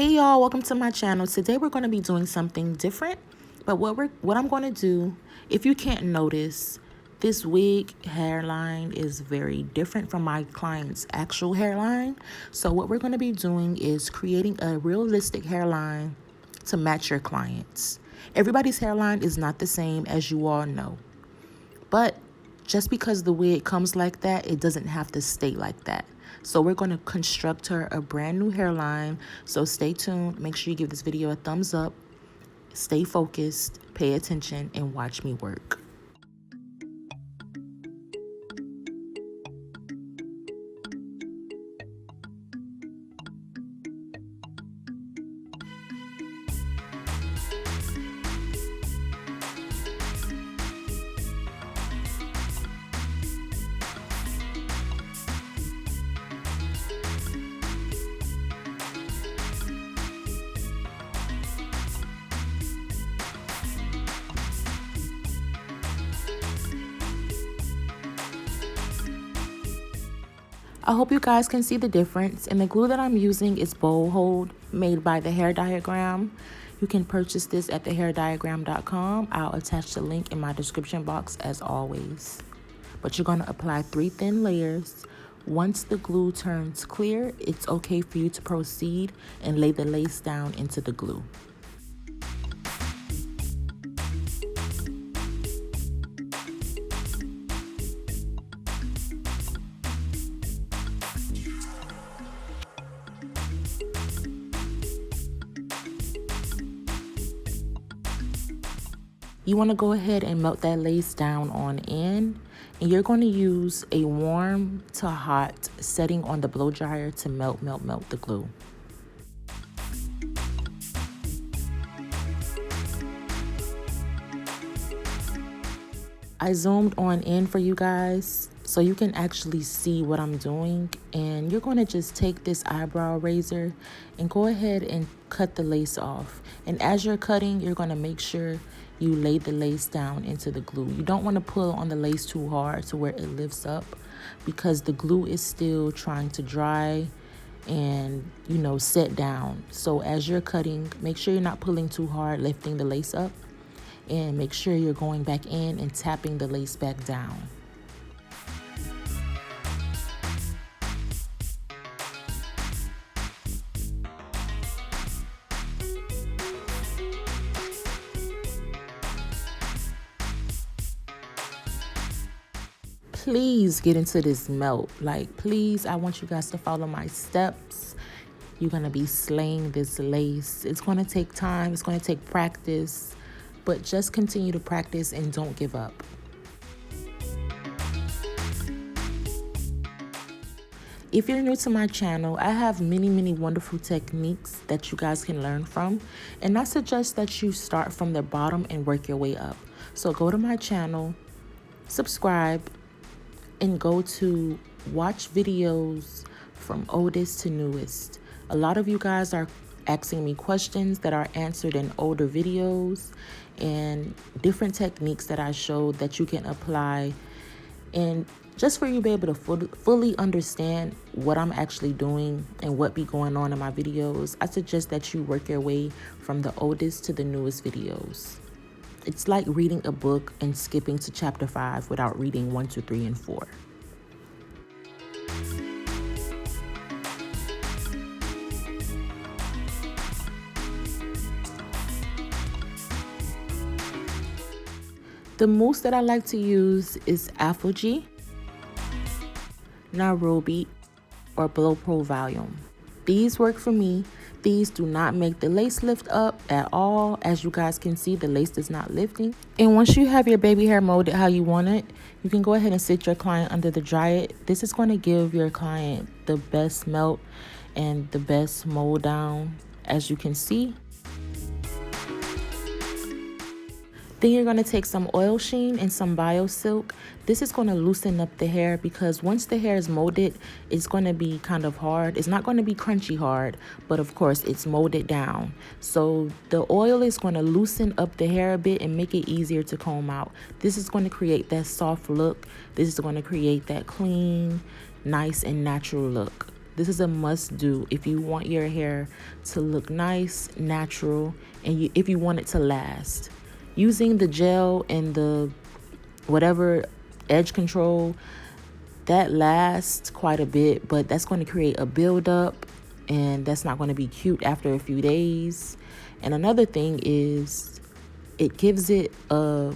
Hey y'all, welcome to my channel. Today we're going to be doing something different, but what I'm going to do, if you can't notice, this wig hairline is very different from my client's actual hairline. So what we're going to be doing is creating a realistic hairline to match your clients. Everybody's hairline is not the same, as you all know, but just because the wig comes like that, it doesn't have to stay like that. So we're going to construct her a brand new hairline. So stay tuned. Make sure you give this video a thumbs up. Stay focused, pay attention, and watch me work. I hope you guys can see the difference, and the glue that I'm using is Bowl Hold, made by the Hair Diagram. You can purchase this at thehairdiagram.com. I'll attach the link in my description box as always. But you're going to apply 3 thin layers. Once the glue turns clear, it's okay for you to proceed and lay the lace down into the glue. You want to go ahead and melt that lace down on in, and you're going to use a warm to hot setting on the blow dryer to melt the glue. I zoomed on in for you guys so you can actually see what I'm doing, and you're going to just take this eyebrow razor and go ahead and cut the lace off. And as you're cutting, you're going to make sure you lay the lace down into the glue. You don't want to pull on the lace too hard to where it lifts up, because the glue is still trying to dry and, you know, set down. So as you're cutting, make sure you're not pulling too hard, lifting the lace up, and make sure you're going back in and tapping the lace back down. Please get into this melt. Like, please, I want you guys to follow my steps. You're going to be slaying this lace. It's going to take time. It's going to take practice. But just continue to practice and don't give up. If you're new to my channel, I have many wonderful techniques that you guys can learn from. And I suggest that you start from the bottom and work your way up. So go to my channel, subscribe, and go to watch videos from oldest to newest. A lot of you guys are asking me questions that are answered in older videos, and different techniques that I showed that you can apply. And just for you to be able to fully understand what I'm actually doing and what be going on in my videos, I suggest that you work your way from the oldest to the newest videos. It's like reading a book and skipping to chapter 5 without reading 1, 2, 3, and 4. The mousse that I like to use is Afroji, Nairobi, or Blow Pro Volume. These work for me. These do not make the lace lift up at all. As you guys can see, the lace is not lifting. And once you have your baby hair molded how you want it, you can go ahead and sit your client under the dryer. This is going to give your client the best melt and the best mold down, as you can see. Then you're going to take some oil sheen and some bio silk. This is going to loosen up the hair, because once the hair is molded, it's going to be kind of hard. It's not going to be crunchy hard, but of course it's molded down. So the oil is going to loosen up the hair a bit and make it easier to comb out. This is going to create that soft look. This is going to create that clean, nice, and natural look. This is a must do if you want your hair to look nice, natural, and if you want it to last. Using the gel and the whatever edge control, that lasts quite a bit, but that's going to create a buildup, and that's not going to be cute after a few days. And another thing is, it gives it a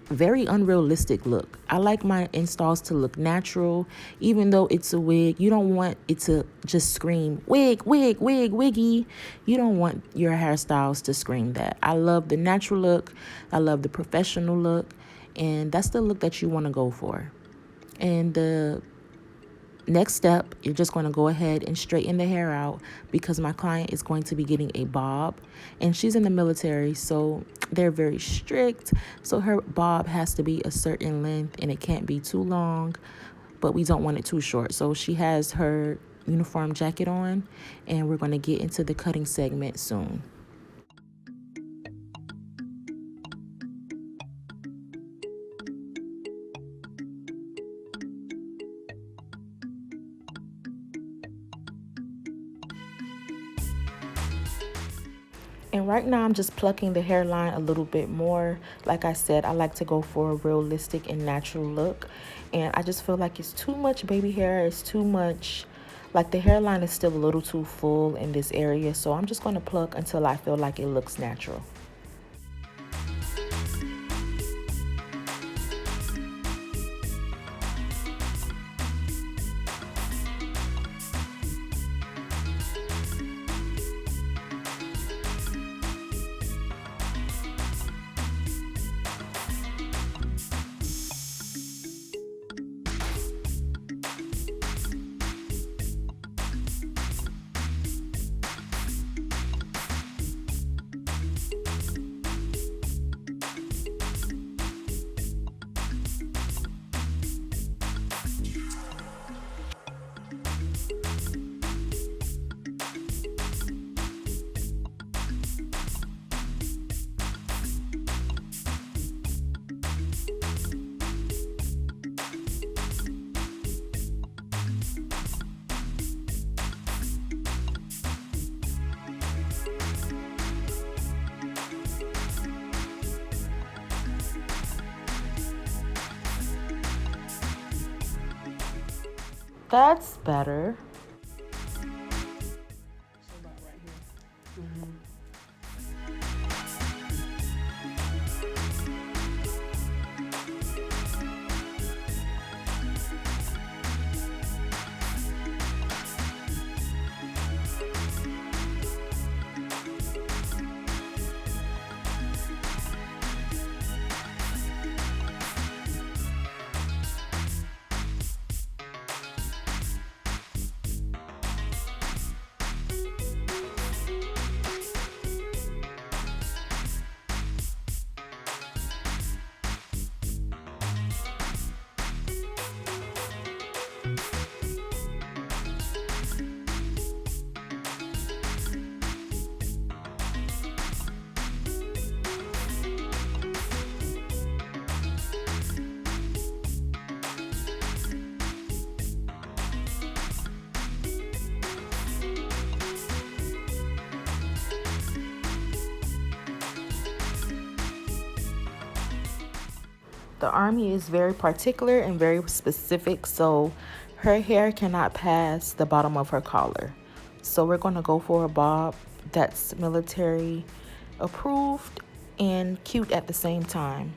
very unrealistic look. I like my installs to look natural, even though it's a wig. You don't want it to just scream wig, wig, wig, wiggy. You don't want your hairstyles to scream that. I love the natural look. I love the professional look, and that's the look that you want to go for. And the next step, you're just going to go ahead and straighten the hair out, because my client is going to be getting a bob, and she's in the military, so they're very strict. So her bob has to be a certain length, and it can't be too long, but we don't want it too short. So she has her uniform jacket on, and we're going to get into the cutting segment soon. And right now I'm just plucking the hairline a little bit more. Like I said, I like to go for a realistic and natural look. And I just feel like it's too much baby hair. It's too much, like the hairline is still a little too full in this area. So I'm just going to pluck until I feel like it looks natural. That's better. The Army is very particular and very specific, so her hair cannot pass the bottom of her collar. So we're going to go for a bob that's military approved and cute at the same time.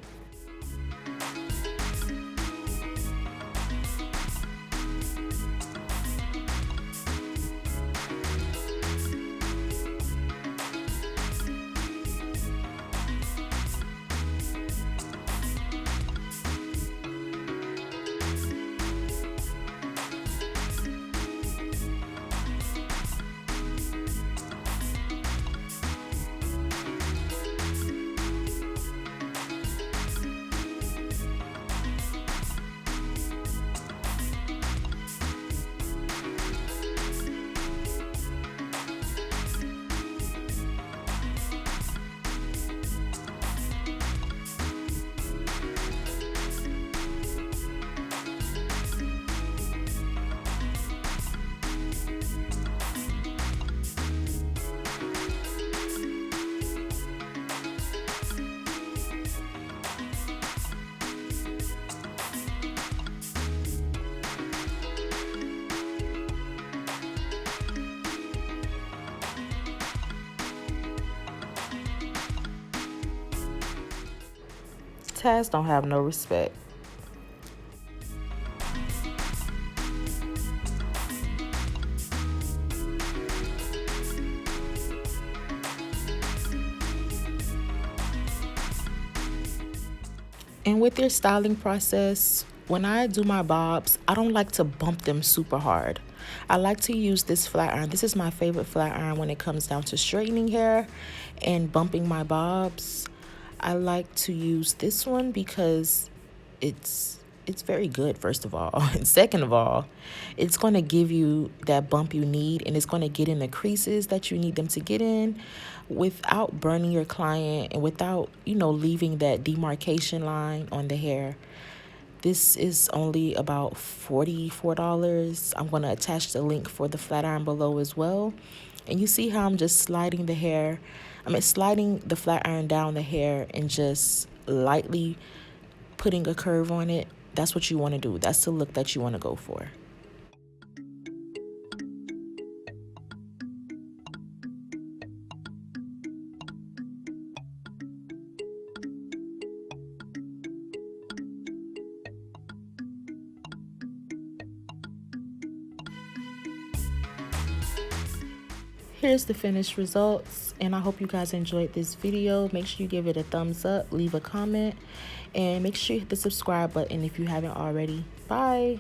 Taz don't have no respect. And with your styling process, when I do my bobs, I don't like to bump them super hard. I like to use this flat iron. This is my favorite flat iron when it comes down to straightening hair and bumping my bobs. I like to use this one because it's very good, first of all. And second of all, it's going to give you that bump you need, and it's going to get in the creases that you need them to get in without burning your client and without, leaving that demarcation line on the hair. This is only about $44. I'm going to attach the link for the flat iron below as well. And you see how I'm just sliding sliding the flat iron down the hair and just lightly putting a curve on it. That's what you want to do. That's the look that you want to go for. Here's the finished results, and I hope you guys enjoyed this video. Make sure you give it a thumbs up, leave a comment, and make sure you hit the subscribe button if you haven't already. Bye.